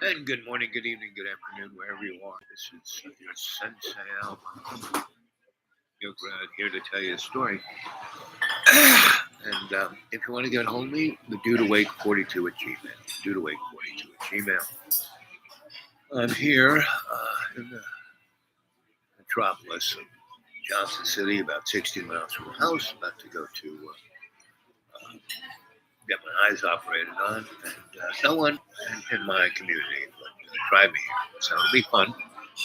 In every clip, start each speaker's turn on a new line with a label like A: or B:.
A: And good morning, good evening, good afternoon, wherever you are. This is your Sensei Al Yograd here to tell you a story. And if you want to get hold of me, the dude awake 42 at Gmail. Dude awake 42 at Gmail. I'm here in the metropolis of Johnson City, about 16 miles from the house. About to go to get my eyes operated on, and no one in my community would try me here. So it'll be fun.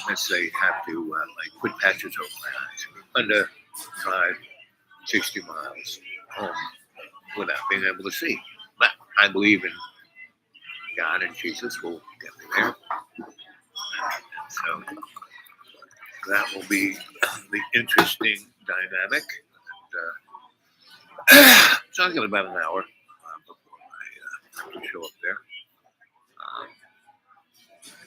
A: Unless they have to put patches over my eyes. It'll be fun to drive 60 miles home without being able to see. But I believe in God and Jesus will get me there. So that will be the interesting dynamic. So I'll give it about an hour before I have to show up there.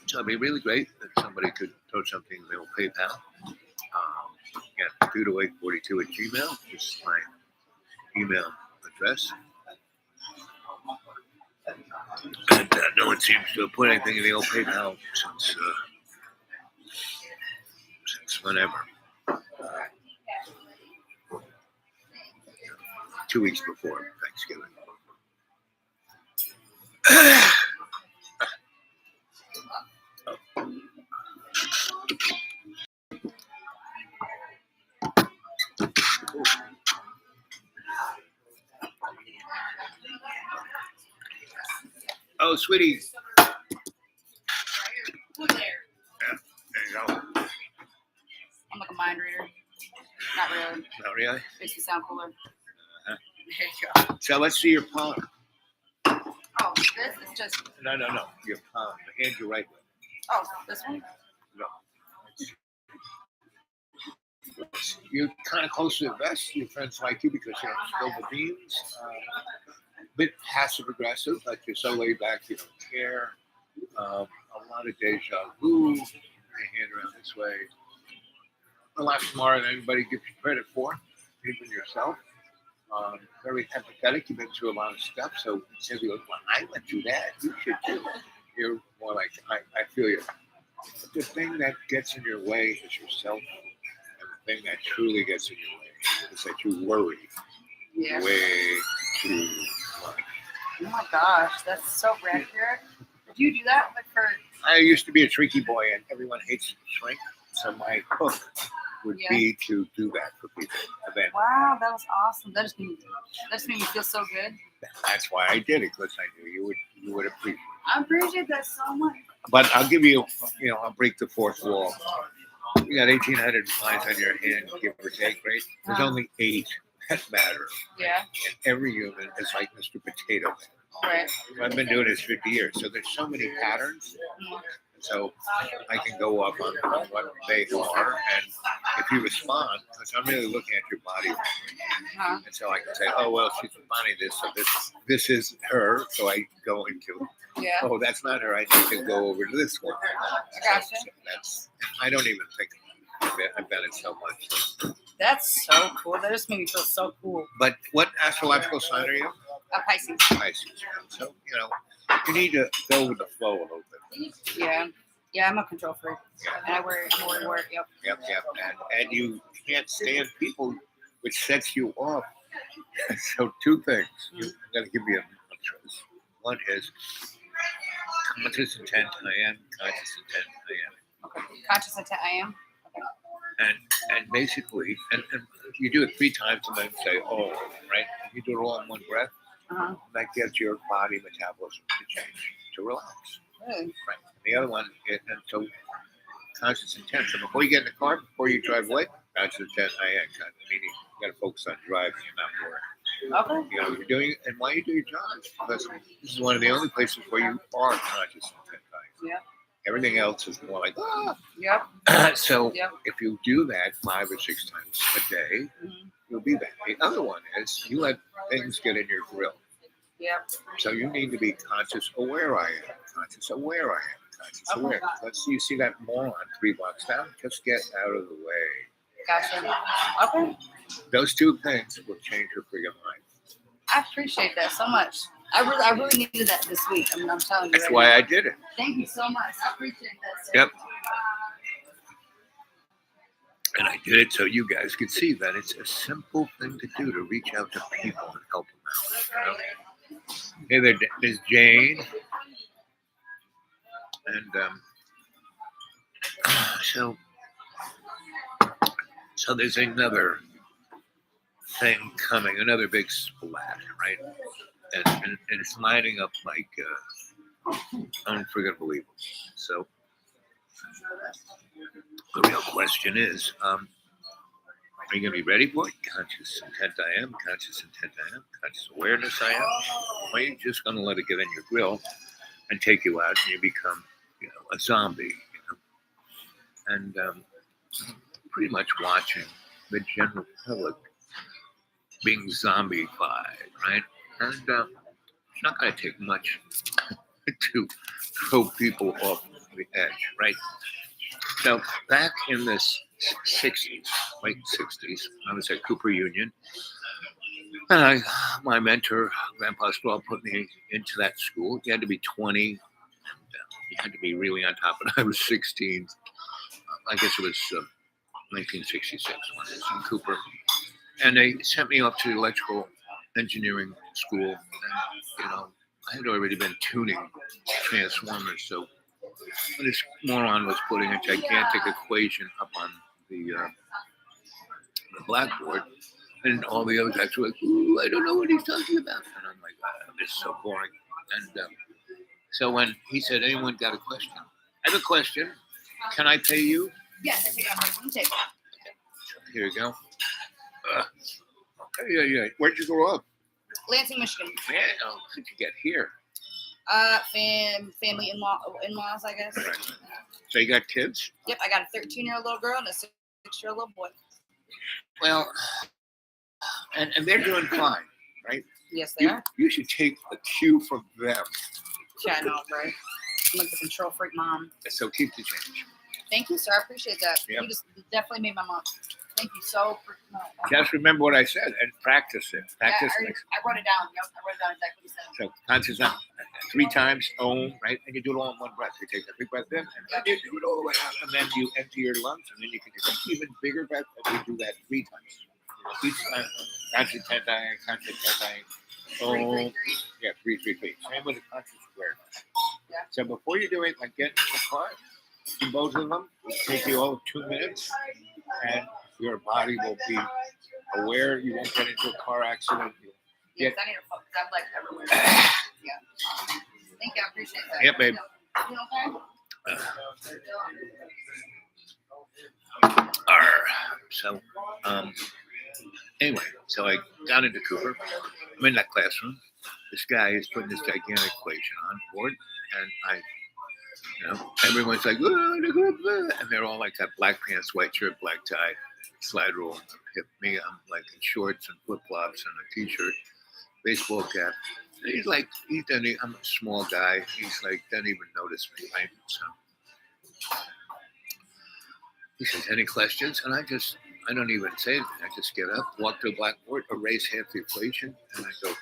A: So it'd be really great if somebody could throw something in the old PayPal. Yeah, dudeawake42 at Gmail is my email address. And no one seems to have put anything in the old PayPal since whenever. 2 weeks before Thanksgiving. Oh, sweetie.
B: Who's there?
A: Yeah, there you go.
B: I'm like a mind reader. Not really.
A: Not really?
B: Makes me sound cooler.
A: Uh-huh.
B: There you go.
A: So let's see your palm.
B: Oh, this is just.
A: No. Your palm. The hand you're right with.
B: Oh, this one?
A: No. You're kind of close to the vest. Your friends like you because you don't spill the beans. A bit passive aggressive, like you're so laid back you don't care. A lot of deja vu. Your hand around this way. A lot smarter than anybody gives you credit for, even yourself. Very empathetic. You've been through a lot of stuff, so instead of going, well, I went through that, you should too. You're more like, I feel you. The thing that gets in your way is yourself. And the thing that truly gets in your way is that you worry way too much.
B: Oh my gosh, that's so accurate. Did you do that like for?
A: I used to be a shrinky boy, and everyone hates to shrink. So my hook would be to do that for people.
B: Wow, that was awesome. That just made me feel so good.
A: That's why I did it, because I knew you would appreciate it.
B: I appreciate that so much.
A: But I'll give you, I'll break the fourth wall. You got 1,800 lines on your hand, give or take, right? There's only 8 that matter.
B: Yeah.
A: And every human is like Mr. Potato Man.
B: Right.
A: I've been doing this 50 years, so there's so many patterns. So I can go up on what they are, and if you respond, because I'm really looking at your body, and so I can say, oh well, she's responding to this, so this is her. So I go into, oh that's not her. I need to go over to this one.
B: Gotcha.
A: So I don't even think about it. I've done it so much.
B: That's so cool. That just made me feel so cool.
A: But what astrological sign are you?
B: Pisces.
A: Pisces. So you need to go with the flow a little bit.
B: Yeah, I'm a control freak. And I worry. Yep.
A: And you can't stand people, which sets you off. So 2 things. I'm going to give you a choice. One is conscious intent, I am. Conscious intent, I am.
B: Okay. Conscious intent, I am. Okay.
A: And basically, and you do it 3 times and then say, oh, right? You do it all in one breath. That gets your body metabolism to change, to relax.
B: Really?
A: Right. The other one, and so conscious intent. So before you get in the car, before you drive away, conscious intent, I am. Meaning you got to focus on driving and not worrying.
B: Okay.
A: You're doing, and why you do your job is because this is one of the only places where you are conscious intent.
B: Yeah.
A: Everything else is more like,
B: Yep.
A: So if you do that 5 or 6 times a day, you'll be that. The other one is you let things get in your grill.
B: Yep.
A: So you need to be conscious, aware I am. Conscious, aware I am. Conscious, aware. Let's you see that moron 3 blocks down. Just get out of the way.
B: Gotcha. Okay.
A: Those 2 things will change your freaking life.
B: I appreciate that so much. I really needed that this week. I'm telling you.
A: That's
B: right
A: why
B: now.
A: I did it.
B: Thank you so much. I appreciate that. Sir.
A: Yep. And I did it so you guys could see that it's a simple thing to do to reach out to people and help them out. You know? Hey there's Jane. And so there's another thing coming, another big splat, right? And it's lining up like unfreaking believable. So the real question is, are you going to be ready for it? Conscious intent I am, conscious intent I am, conscious awareness I am. Or are you just going to let it get in your grill and take you out and you become, a zombie, And pretty much watching the general public being zombified, right? And it's not going to take much to throw people off the edge, right? So back in the 60s, late 60s, I was at Cooper Union. And my mentor, Grandpa Straw, put me into that school. You had to be 20. And, you had to be really on top of it. I was 16. I guess it was 1966 when I was in Cooper. And they sent me off to the electrical engineering school. And, I had already been tuning transformers. So this moron was putting a gigantic equation up on the blackboard. And all the other guys were like, ooh, I don't know what he's talking about. And I'm like, this is so boring. And so when he said, anyone got a question? I have a question. Can I pay you?
B: Yes, I take out my take.
A: Here you go. Yeah. Where'd you grow up?
B: Lansing, Michigan.
A: Man, how'd you get here?
B: Family in-laws, I guess.
A: Right. So you got kids?
B: Yep, I got a 13-year-old little girl and a 6-year-old little boy.
A: Well, and they're doing fine, right?
B: Yes, they are.
A: You should take a cue from them.
B: Yeah, I know, right? I'm like the control freak mom.
A: So keep the change.
B: Thank you, sir. I appreciate that.
A: Yep.
B: You just definitely made my month. Thank you so much.
A: Just remember what I said and practice it. Practice it.
B: I wrote it down. Yep, I wrote it down exactly what you said.
A: So conscious 3 times, right? And you do it all in one breath. You take a big breath in, and then you do it all the way out, and then you empty your lungs, and then you can take an even bigger breath, and you do that 3 times. Each time, conscious intent I am, conscious intent I am. Yeah, 3. Same with the conscious awareness.
B: Yeah.
A: So before you do it, like getting in the car, do both of them. It'll take you all 2 minutes, and your body will be aware. You won't get into a car accident.
B: Yes, I need to focus. I'm like everywhere. Yeah. Thank you. I appreciate that.
A: Yep, babe.
B: You okay?
A: So, anyway, so I got into Cooper. I'm in that classroom. This guy is putting this gigantic equation on board, and everyone's like, and they're all like that black pants, white shirt, black tie, slide rule, hip. Me, I'm like in shorts and flip flops and a t-shirt, baseball cap. And he's like, I'm a small guy. He's like, doesn't even notice me, right? So he says, any questions? And I don't even say anything. I just get up, walk to a blackboard, erase half the equation, and I go,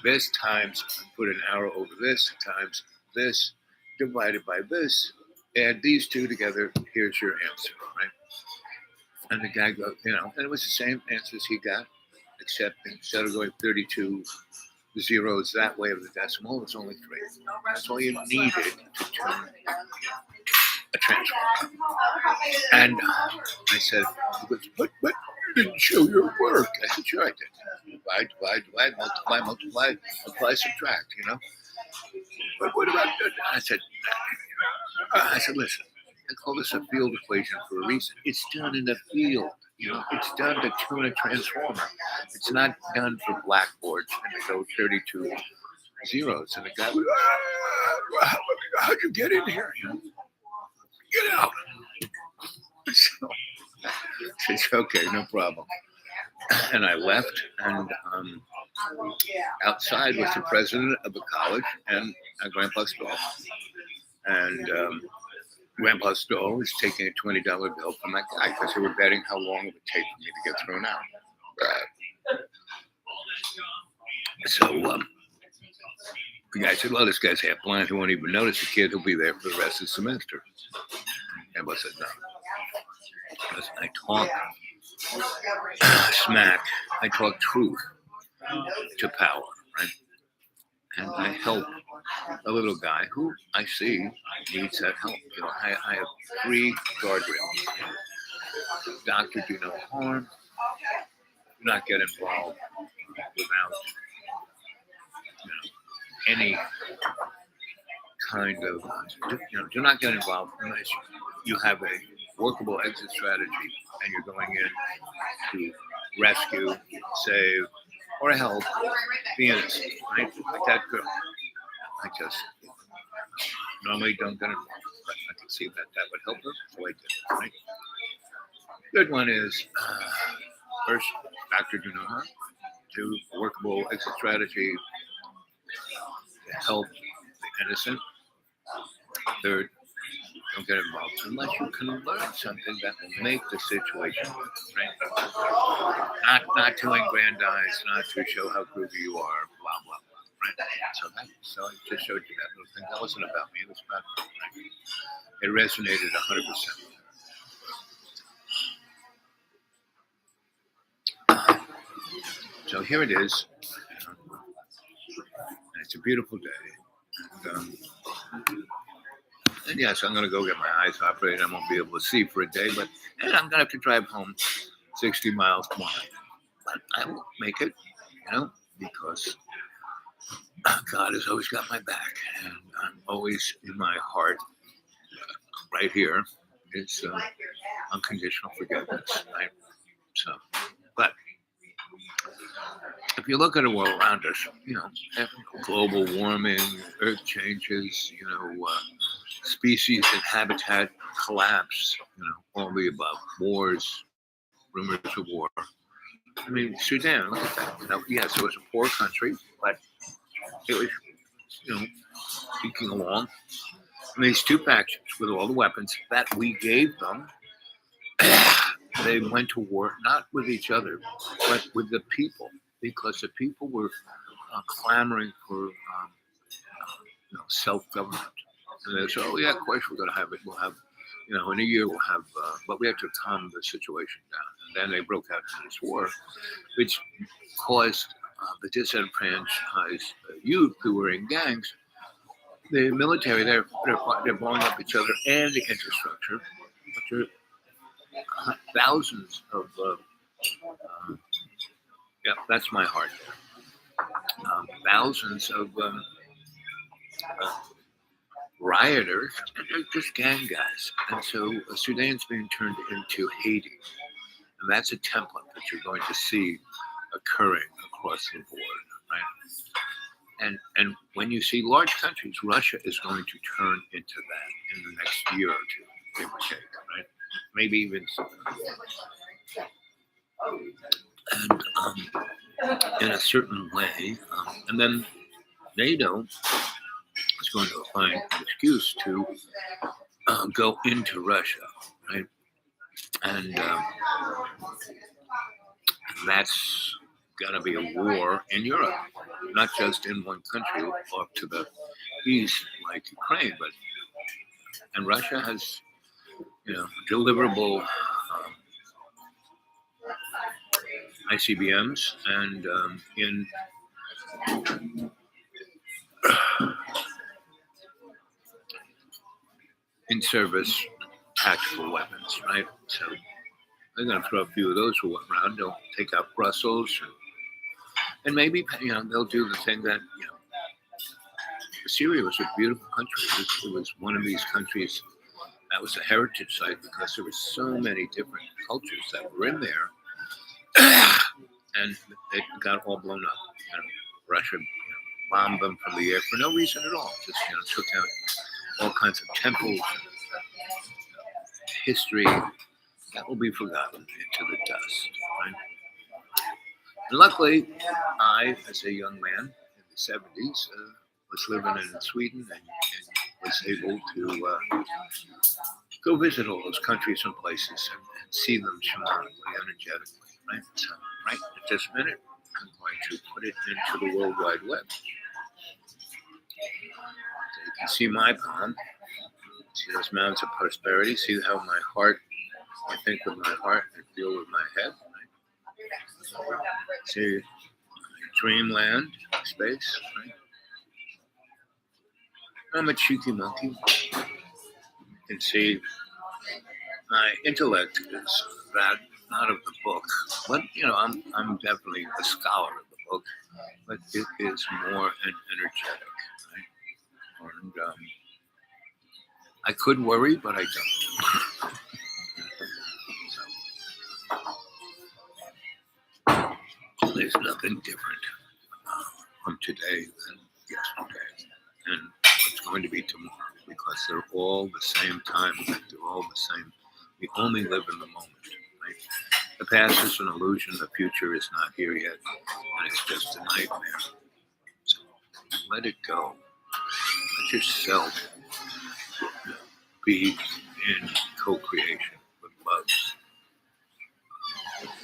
A: this times, put an arrow over this, times this, divided by this, add these 2 together, here's your answer, right? And the guy goes, and it was the same answers he got, except instead of going 32 zeros that way of the decimal, it's only 3. That's all you needed to turn a transformer. And I said, he goes, but you didn't show your work. I said, sure I did. Divide, multiply, apply, subtract, But what about that? I said, listen, I call this a field equation for a reason. It's done in the field. It's done to tune a transformer. It's not done for blackboards and to go 32 zeros. And the guy would, how'd you get in here? Get out. So I said, okay, no problem. And I left, and outside was the president of the college and Grandpa Stoll. And Grandpa Stoll was taking a $20 bill from that guy because they were betting how long it would take for me to get thrown out. So The guy said, well, this guy's half blind. He won't even notice the kid. He'll be there for the rest of the semester. Everybody said, no. Listen, I talk smack. I talk truth to power, right? And I help a little guy who I see needs that help. I have 3 guardrails. Doctor, do no harm. Do not get involved without any kind of, do not get involved unless you have a workable exit strategy and you're going in to rescue, save, or help the innocent, right? Like that girl. I just normally don't get involved, but I can see that would help her, so I did, right? Good one is, first, Dr. Do No Harm. 2, workable exit strategy to help the innocent. 3rd, don't get involved unless you can learn something that will make the situation right. Not to aggrandize, not to show how groovy you are, blah blah blah. Right. So I just showed you that little thing. That wasn't about me. It was about me. Right? It resonated 100%. So here it is. And it's a beautiful day. And yes, I'm going to go get my eyes operated. I won't be able to see for a day, but I'm going to have to drive home 60 miles tomorrow. But I will make it, because God has always got my back. And I'm always in my heart, right here, it's unconditional forgiveness. Right? So, but if you look at the world around us, global warming, earth changes, species and habitat collapse, all the above, wars, rumors of war. I mean, Sudan, look at that. Yes, it was a poor country, but it was, speaking along. And these 2 factions with all the weapons that we gave them, they went to war not with each other, but with the people, because the people were clamoring for self-government. And they said, oh, yeah, of course we're going to have it. We'll have, in a year we'll have, but we have to calm the situation down. And then they broke out into this war, which caused the disenfranchised youth who were in gangs. The military, they're blowing up each other and the infrastructure. But there are thousands of, that's my heart. Thousands of rioters, and they're just gang guys. And so Sudan's being turned into Haiti. And that's a template that you're going to see occurring across the board, right? And when you see large countries, Russia is going to turn into that in the next year or 2, give or take, right? Maybe even and in a certain way, and then NATO is going to find an excuse to go into Russia, right? And that's going to be a war in Europe, not just in one country off to the east like Ukraine, but and Russia has, deliverable ICBMs and in service tactical weapons, right? So they're going to throw a few of those around. They'll take out Brussels, and maybe they'll do the thing that Syria was a beautiful country. It was one of these countries that was a heritage site because there were so many different cultures that were in there, and they got all blown up. Russia bombed them from the air for no reason at all. Just took down all kinds of temples, history that will be forgotten into the dust. Right? And luckily, I, as a young man in the 70s, was living in Sweden and was able to go visit all those countries and places and see them shamanically, energetically. Right? So, right at this minute, I'm going to put it into the World Wide Web. You see my palm. See those mountains of prosperity. See how my heart, I think with my heart, I feel with my head. Right? See dreamland space. Right? I'm a cheeky monkey. You can see my intellect is that not of the book, but I'm definitely a scholar of the book, but it is more an energetic. Right? And I could worry, but I don't. So there's nothing different from today than yesterday, and what's going to be tomorrow, because they're all the same time. They're all the same. We only live in the moment. Right? The past is an illusion. The future is not here yet, and it's just a nightmare. So let it go. Let yourself be in co-creation with love,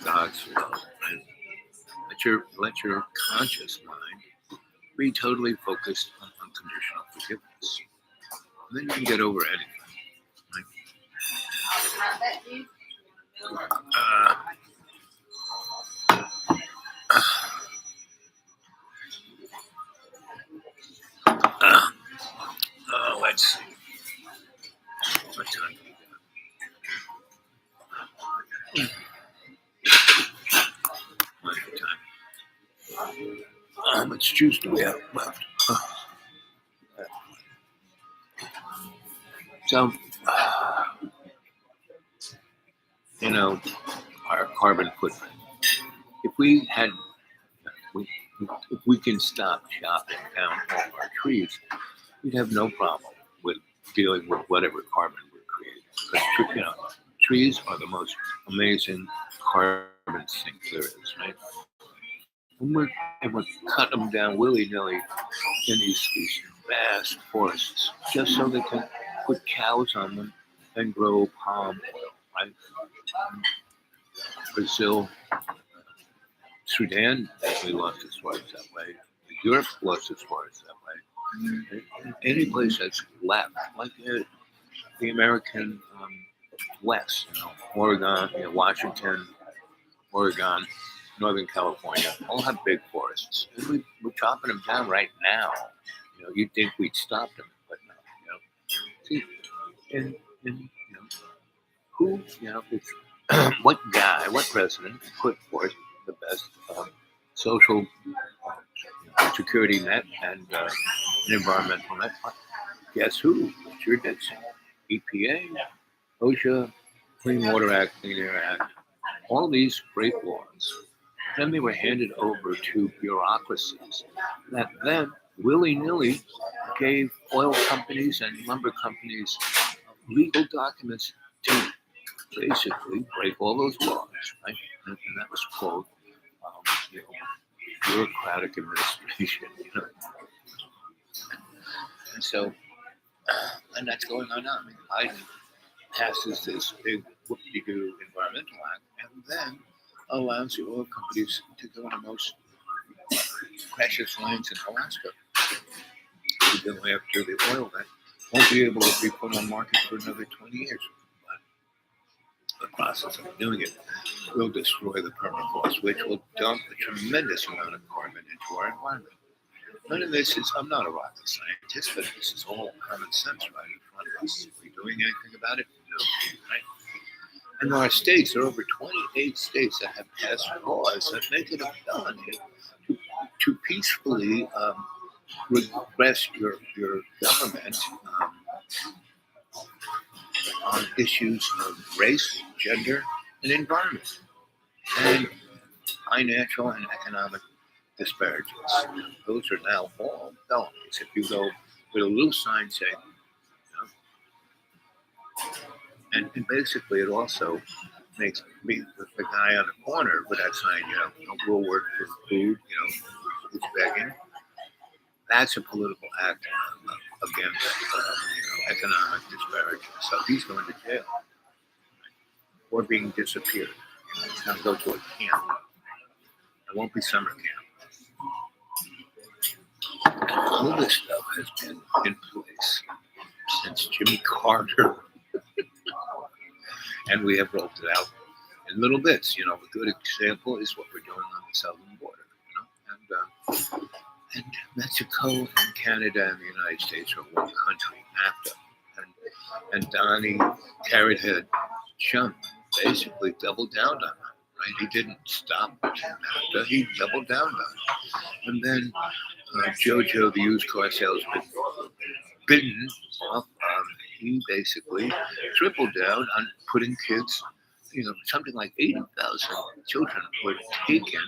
A: God's love, and let your conscious mind be totally focused on unconditional forgiveness. And then you can get over anything. Let's see. What time? What time? How much juice do we have left? So, our carbon footprint. If we had, if we can stop chopping down all our trees, we'd have no problem with dealing with whatever carbon we're creating. Because trees are the most amazing carbon sink there is, right? And we're cutting them down willy-nilly in these vast forests just so they can put cows on them and grow palm oil, right? Brazil, Sudan actually lost its forests that way. Europe lost its forests that way. Any place that's left, like the American West, Oregon, Washington, Oregon, Northern California, all have big forests. And we're chopping them down right now. You'd think we'd stop them, but no. See, and who, it's what guy, what president put forth the best social security net and an environmental net? Guess who? Sure did. EPA, OSHA, Clean Water Act, Clean Air Act, all these great laws. Then they were handed over to bureaucracies that then willy-nilly gave oil companies and lumber companies legal documents to basically break all those laws, right? And that was called bureaucratic administration. And so, and that's going on now. Biden passes this big whoop-de-doo environmental act, and then allows the oil companies to go in the most precious lands in Alaska to go after the oil that won't be able to be put on market for another 20 years. But the process of doing it will destroy the permafrost, which will dump a tremendous amount of carbon into our environment. None of this is, I'm not a rocket scientist, but this is all common sense right in front of us. Are we doing anything about it? No. Right? And there are states, there are over 28 states that have passed laws that make it a felony to peacefully regress your government on issues of race, gender, and environment, and financial and economic disparages. Those are now all felonies. If you go with a little sign saying, and basically it also makes me the guy on the corner with that sign, we'll work for food, who's begging. That's a political act against economic disparity. So he's going to jail or being disappeared. He's going to go to a camp. It won't be summer camp. all of this stuff has been in place since Jimmy Carter, and we have rolled it out in little bits. A good example is what we're doing on the southern border. And Mexico and Canada and the United States are one country, NAFTA. And Donnie carried head Trump basically doubled down on it. Right? He didn't stop NAFTA, he doubled down on it. And then Jojo, the used car salesman, bitten off, he basically tripled down on putting kids, something like 80,000 children were taken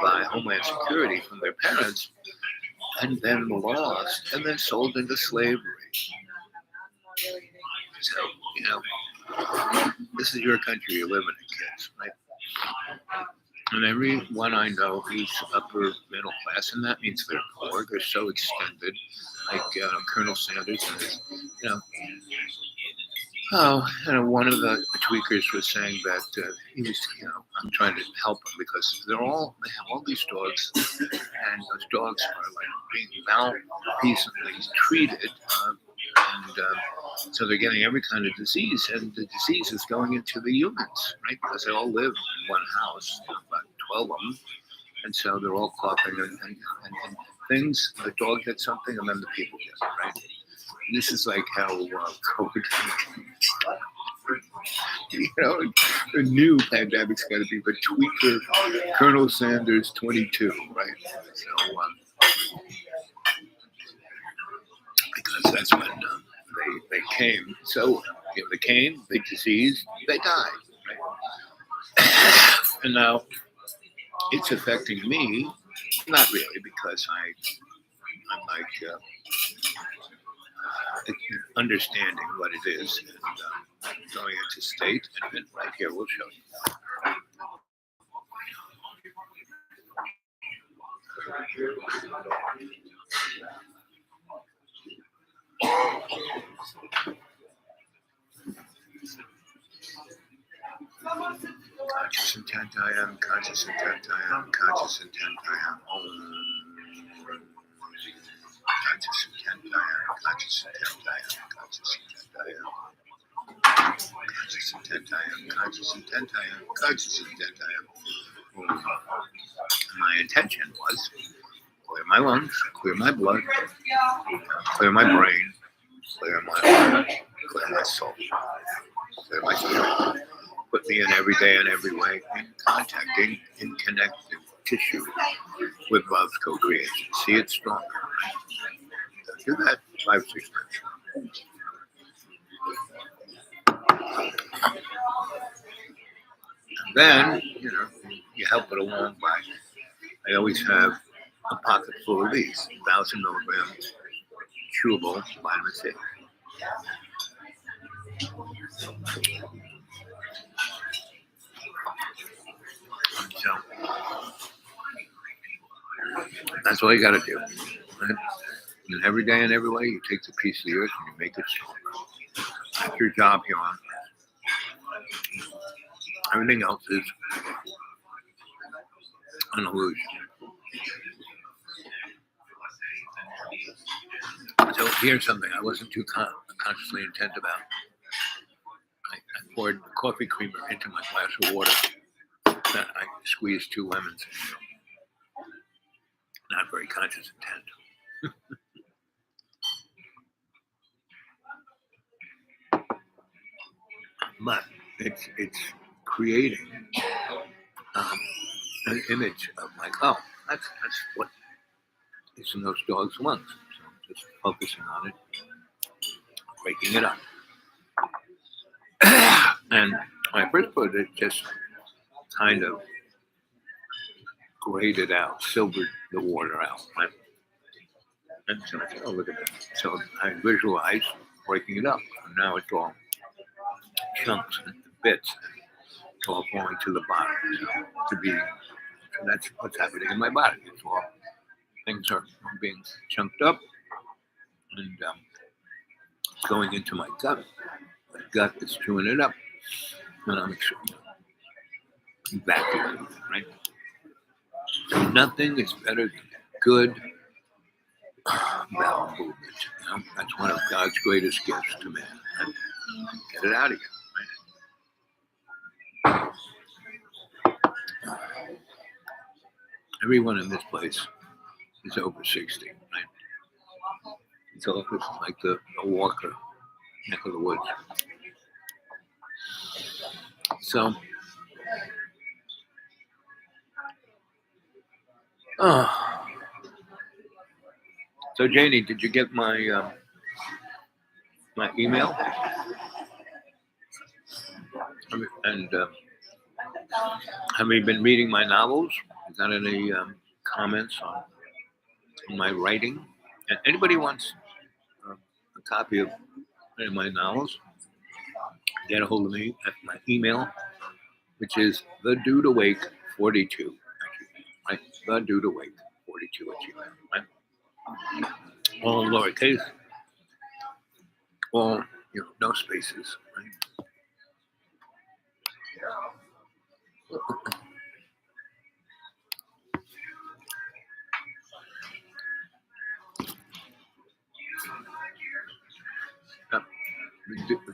A: by Homeland Security from their parents and then lost and then sold into slavery. So, this is your country you're living in, kids, right? And everyone I know who's upper middle class, and that means they're poor, they're so extended, like Colonel Sanders and his, one of the tweakers was saying that he was, I'm trying to help them because they have all these dogs, and those dogs are like being malfeasantly treated, so they're getting every kind of disease, and the disease is going into the humans, right? Because they all live in one house, about 12 of them, and so they're all coughing and things. The dog gets something, and then the people get it, right? And this is like how COVID. A new pandemic's got to be the tweaker, Colonel Sanders 22, right? So, because that's when they came. So, they came, they diseased, they died, right? And now it's affecting me, not really, because I'm like understanding what it is and going into state, and then right here we'll show you. Conscious intent I am, conscious intent I am, conscious intent I am. Conscious intent I am, conscious intent I am, conscious intent I am. Conscious intent I am, conscious intent I am, conscious intent I am. My intention was clear my lungs, clear my blood, clear my brain, clear my heart, clear my soul, clear my spirit. Put me in every day and every way in contacting, in connective tissue with love's co-creation. See it stronger. Do that 5-6 times. Then, you help it along by, I always have a pocket full of these, 1,000 milligrams chewable vitamin C. So, that's all you got to do. Right? And every day and every way, you take the piece of the earth and you make it stronger. That's your job here on earth. Everything else is an illusion. So here's something I wasn't too consciously intent about. I poured coffee creamer into my glass of water. Then I squeezed 2 lemons. Not very conscious intent. But it's creating an image of like, oh, that's what is in those dogs' lungs. So just focusing on it, breaking it up. And when I first put it, just kind of grayed it out, silvered the water out. Right? And so I said, oh, look at that. So I visualized breaking it up. And now it's all chunks and bits. It's all going to the bottom. So that's what's happening in my body. It's all things are being chunked up and going into my gut. My gut is chewing it up. And I'm evacuating it, right? So nothing is better than good That's one of God's greatest gifts to man. Right? Get it out of you. Right? Everyone in this place is over 60. Right? So it's like the Walker neck of the woods. So, so Janie, did you get my my email? And have you been reading my novels? Is that any comments on my writing? And anybody wants a copy of any of my novels? Get a hold of me at my email, which is thedudewake42. Right? Thedudewake42 at gmail. Right? All lowercase, all no spaces. Right?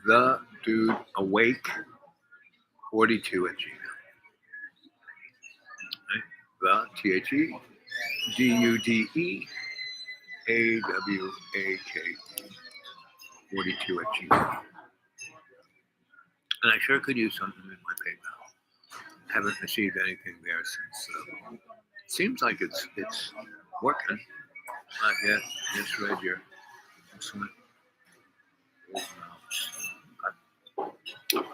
A: The dude awake 42 at gmail. Right? The THEDUDEAWAK 42 at gmail. And I sure could use something in my PayPal. Haven't received anything there since. Seems like it's working. Not yet. Just read your excellent.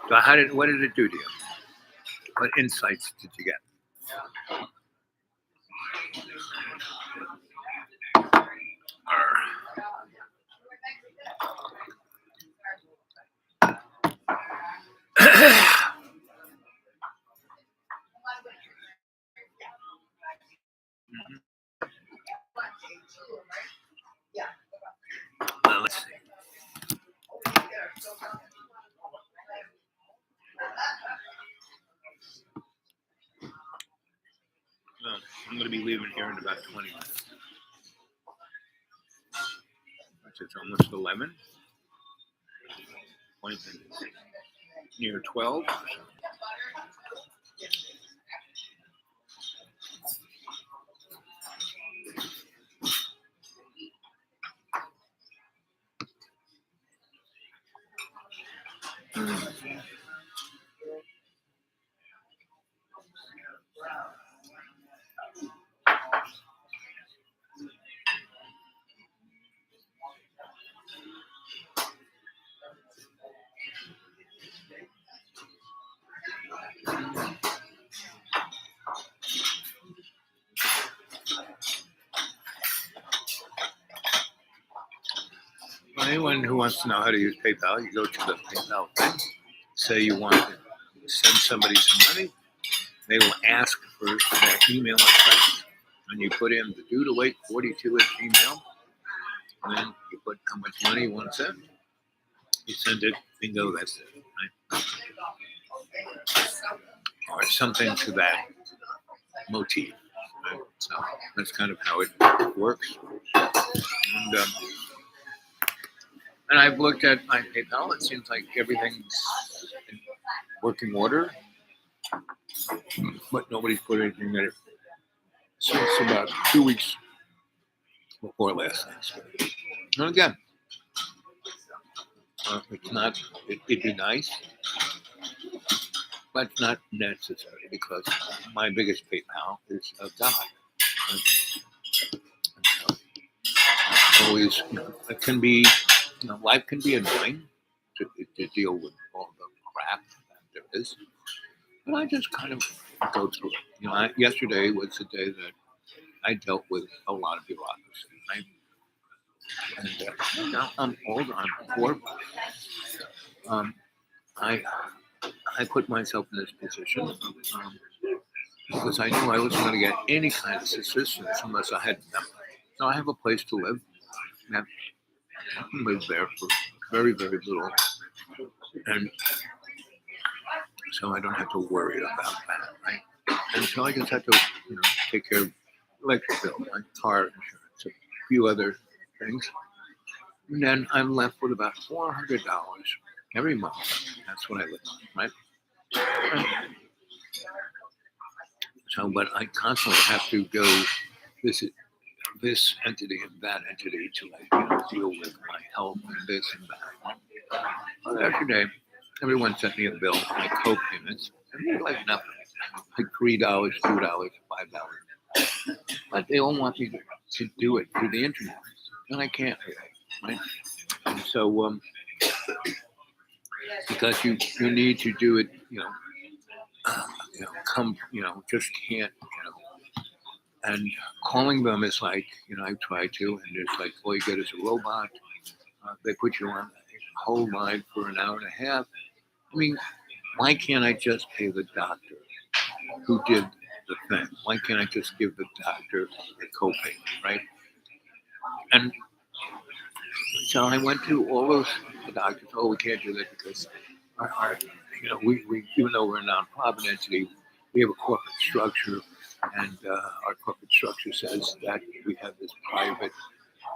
A: So what did it do to you? What insights did you get? Well, let's see. Well, I'm going to be leaving here in about 20 minutes. It's almost 11. 20 minutes. Near 12. Well, anyone who wants to know how to use PayPal, you go to the PayPal thing, say you want to send somebody some money. They will ask for their email address, and you put in the dudewake42 at gmail, and then you put how much money you want to send. You send it, bingo, that's it. Right? Or something to that motif. Right? So that's kind of how it works. And I've looked at my PayPal. It seems like everything's in working order, but nobody's put anything in it since about 2 weeks before last Thanksgiving. And again, it's not. It'd be nice, but it's not necessary because my biggest PayPal is of God. Right? So always, it can be. Life can be annoying to deal with all the crap that there is. But I just kind of go through it. Yesterday was the day that I dealt with a lot of bureaucracy. Right? And I'm old, I'm poor. I put myself in this position because I knew I wasn't going to get any kind of assistance unless I had nothing. So I have a place to live. I can live there for very, very little. And so I don't have to worry about that, right? And so I just have to, take care of electric bill, my car insurance, a few other things. And then I'm left with about $400 every month. That's what I live on, right? So, but I constantly have to go visit this entity and that entity to deal with my health and this and that. Well, yesterday, everyone sent me a bill, my co-payments, and they're like nothing, like $3, $2, $5. But they all want me to do it through the internet, and I can't, right? And so, because you need to do it, just can't, and calling them is like, I try to, and it's like all you get is a robot. They put you on a hold line for an hour and a half. I mean, why can't I just pay the doctor who did the thing? Why can't I just give the doctor the copay, right? And so I went to all those the doctors. Oh, we can't do that because we even though we're a nonprofit entity, we have a corporate structure, and our corporate structure says that we have this private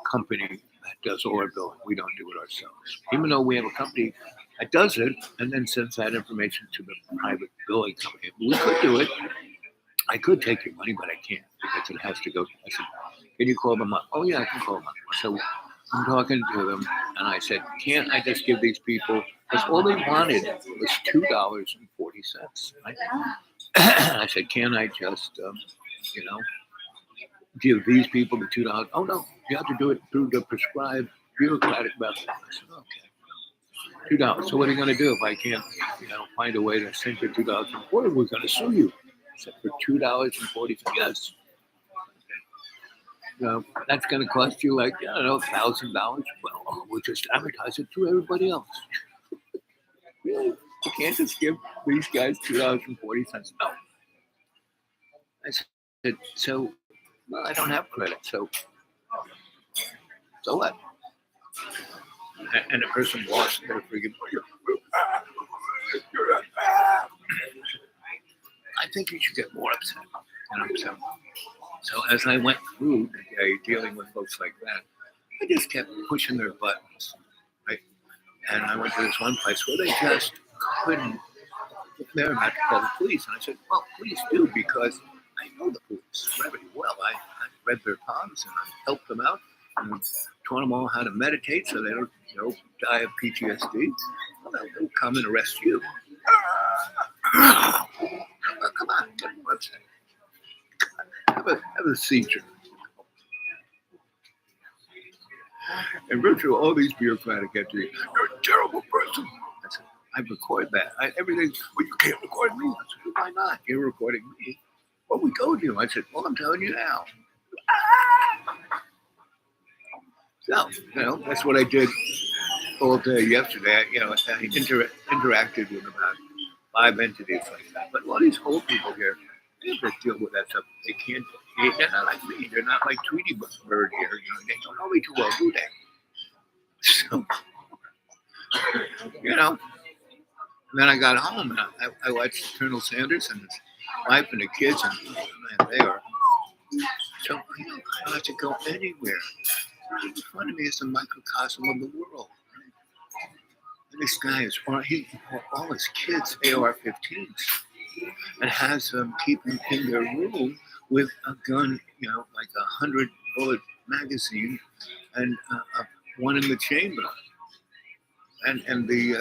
A: company that does all our billing. We don't do it ourselves, even though we have a company that does it and then sends that information to the private billing company. We could do it. I could take your money, but I can't because it has to go. I said, "Can you call them up?" Oh yeah, I can call them up. So I'm talking to them, and I said, "Can't I just give these people?" Because all they wanted was $2.40. Right? I said, "Can I just, you know, give these people the $2?" Oh no, you have to do it through the prescribed bureaucratic method. I said, "Okay, $2. So what are you going to do if I can't, find a way to sink your $2.40? We're going to sue you." I said, "For $2.40, yes." That's going to cost you like, I don't know, $1,000. Well, we'll just advertise it to everybody else. Really? You can't just give these guys $2.40? No. I said, so, well, I don't have credit. So what? And the person lost their freaking. I think you should get more upset. So as I went through the day dealing with folks like that, I just kept pushing their buttons, right? And I went to this one place where they just couldn't. They're about to call the police, and I said, "Well, please do because I know the police very well. I read their palms and I helped them out and taught them all how to meditate so they don't, die of PTSD. Well, they'll come and arrest you. Come on, get them upset. Have a seizure." And virtually all these bureaucratic entities, "You're a terrible person." I said, "I record that. Everything, well, you can't record me." I said, "Why not? You're recording me." "Well, we told you." I said, "Well, I'm telling you now." So, that's what I did all day yesterday. I interacted with about 5 entities like that. But all these old people here, they have to deal with that stuff. They can't. They're not like me. They're not like Tweety Bird here. They don't know me too well, do they? So, and then I got home and I watched Colonel Sanders and his wife and the kids, and man, they are so. I don't have to go anywhere. In front of me is a microcosm of the world. And this guy is, all his kids AR-15s, and has them keeping in their room with a gun, like 100-bullet magazine, and one in the chamber, and the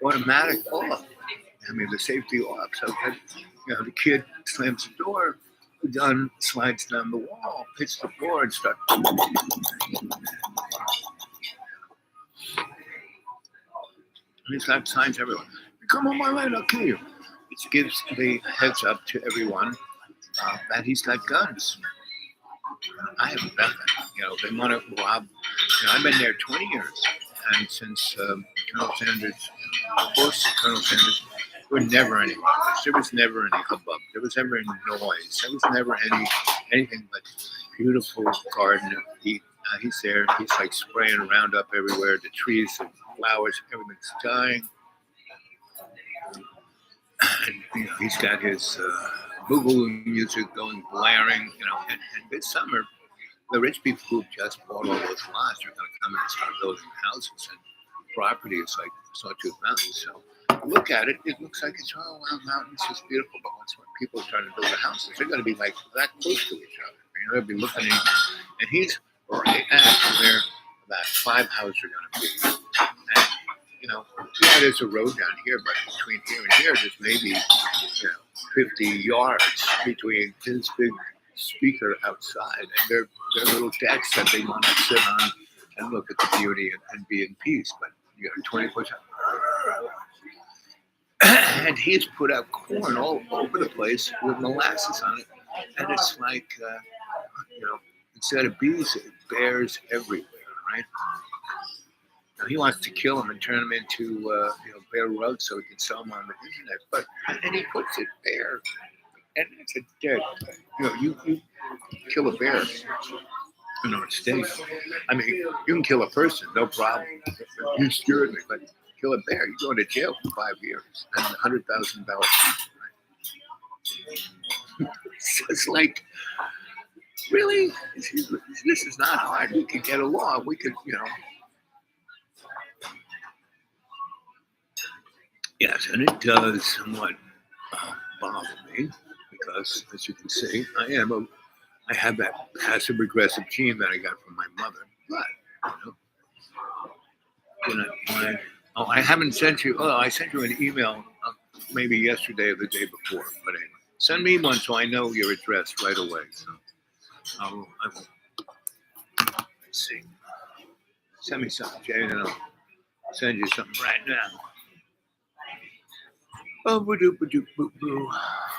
A: automatic off. I mean, the safety off. So that, the kid slams the door, the gun slides down the wall, hits the floor, and starts. And he's got signs everywhere. "You come on my land, I'll kill you." It gives the heads up to everyone that he's got guns. I haven't done that. They want to rob. I've been there 20 years, and since Colonel Sanders, of course, Colonel Sanders, there were never any robbers. There was never any hubbub. There was never any noise. There was never anything but beautiful garden. He's there. He's like spraying Roundup everywhere. The trees and flowers, everything's dying. And he's got his boogaloo music going blaring. And this summer the rich people who just bought all those lots are going to come and start building houses and property is like Sawtooth Mountains. So look at it, it looks like it's all around mountains, it's beautiful. But once when people are trying to build the houses, they're going to be like that close to each other. You know, they'll be looking at, and he's right at where about 5 houses are going to be. And, you know, yeah, there's a road down here, but between here and here, there's maybe 50 yards between his big speaker outside and their little decks that they want to sit on and look at the beauty and be in peace. But you know, 24/7. And he's put out corn all over the place with molasses on it, and it's like instead of bees, bears everywhere, right? Now he wants to kill them and turn them into bear rugs so he can sell them on the internet. But and he puts it there, and it's a dead. You kill a bear, it stinks. I mean, you can kill a person, no problem. You scared me, but kill a bear, you go to jail for 5 years and $100,000. It's like, really, this is not hard. We could get a law. We could, Yes, and it does somewhat bother me because, as you can see, I have that passive aggressive gene that I got from my mother. But I haven't sent you. Oh, I sent you an email maybe yesterday or the day before. But anyway, send me one so I know your address right away. So I will. Let's see. Send me something, Jay, and I'll send you something right now. Oh, boo.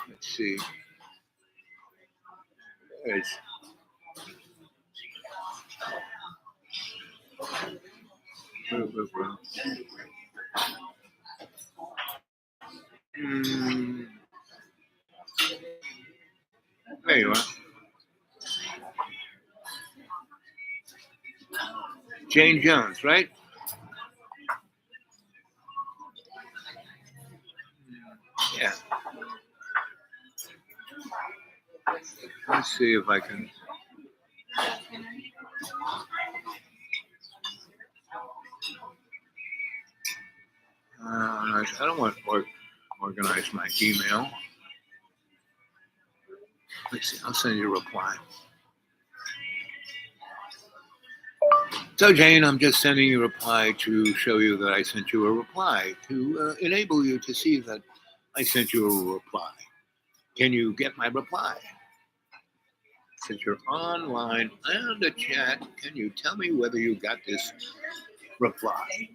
A: Let's see. There's. There you are. Jane Jones, right? Yeah. Let's see if I can. I don't want to organize my email. Let's see. I'll send you a reply. So, Jane, I'm just sending you a reply to show you that I sent you a reply to enable you to see that I sent you a reply. Can you get my reply? Since you're online and the chat, can you tell me whether you got this reply?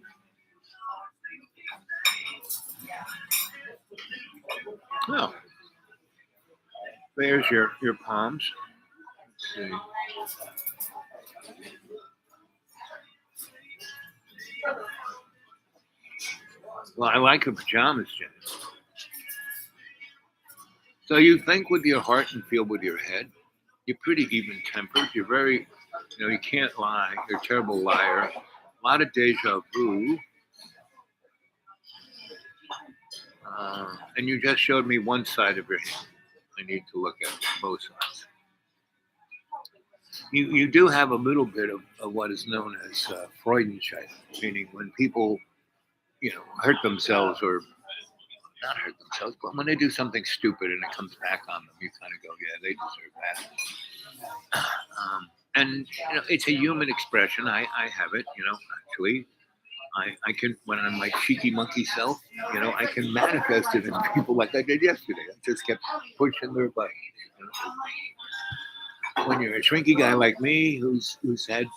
A: Oh, there's your palms. Let's see. Well, I like your pajamas, Jen. So you think with your heart and feel with your head. You're pretty even-tempered. You're very, you can't lie. You're a terrible liar. A lot of deja vu. And you just showed me one side of your hand. I need to look at both sides. You do have a little bit of what is known as Freudenscheid, meaning when people, hurt themselves or not hurt themselves, but when they do something stupid and it comes back on them, you kind of go, yeah, they deserve that. And it's a human expression. I have it, actually. I can, when I'm my cheeky monkey self, I can manifest it in people like I did yesterday. I just kept pushing their buttons. When you're a shrinky guy like me, who's had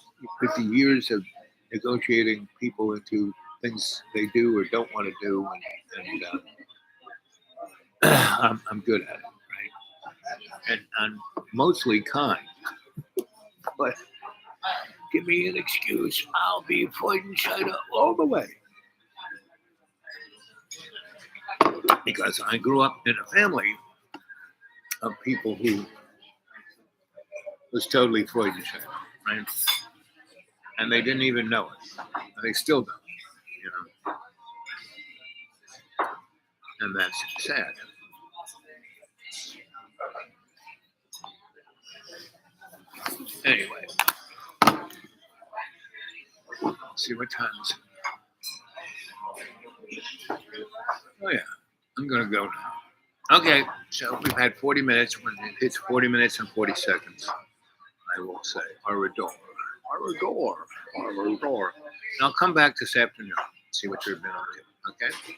A: 50 years of negotiating people into things they do or don't want to do, and I'm good at it, right? And I'm mostly kind, but give me an excuse, I'll be Freudenscheider all the way. Because I grew up in a family of people who was totally Freudenscheider, right? And they didn't even know it. And they still don't, And that's sad. Anyway, see what time is it. Oh yeah, I'm gonna go now. Okay, so we've had 40 minutes. When it hits 40 minutes and 40 seconds, I will say Arador, Arador, Arador. And I'll come back this afternoon, see what you've been up to. Okay? Okay.